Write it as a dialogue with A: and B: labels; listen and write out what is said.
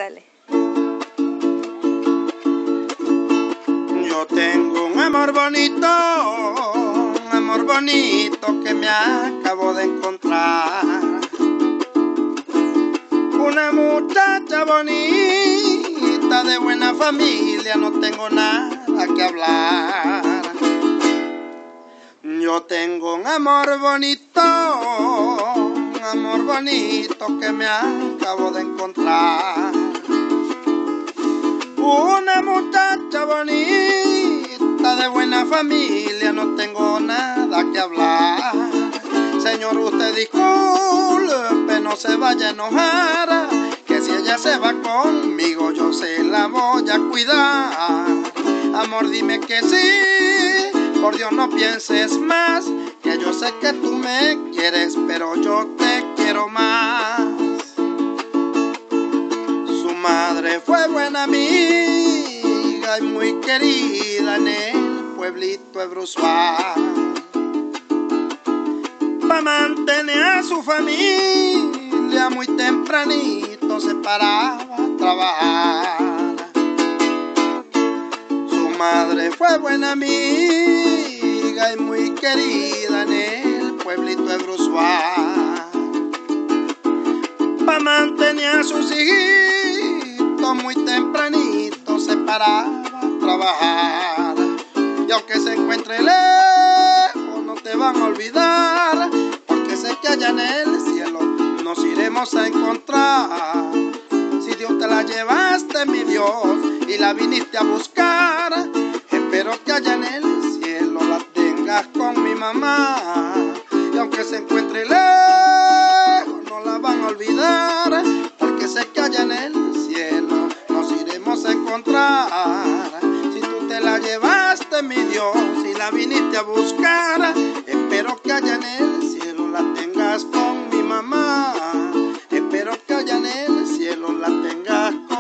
A: Dale.
B: Yo tengo un amor bonito que me acabo de encontrar. Una muchacha bonita de buena familia, no tengo nada que hablar. Yo tengo un amor bonito que me acabo de encontrar. Una muchacha bonita de buena familia, no tengo nada que hablar. Señor, usted disculpe, no se vaya a enojar, que si ella se va conmigo yo se la voy a cuidar. Amor, dime que sí, por Dios no pienses más, que yo sé que tú me quieres, pero yo te quiero más. Su madre fue buena amiga y muy querida en el pueblito de Bruzual. Pa' mantener a su familia muy tempranito se paraba a trabajar. Su madre fue buena amiga y muy querida en el pueblito de Bruzual. Pa' mantener a sus hijitos muy tempranito se paraba a trabajar. Y aunque se encuentre lejos no te van a olvidar, porque sé que allá en el cielo nos iremos a encontrar. Si Dios te la llevaste, mi Dios, y la viniste a buscar, espero que allá en el cielo la tengas con mi mamá. Y aunque se encuentre lejos no la van a olvidar, porque sé que allá en el cielo nos iremos a encontrar. Si tú te la llevaste, mi Dios, y la viniste a buscar, espero que allá en el cielo la tengas con mi mamá. Espero que allá en el cielo la tengas con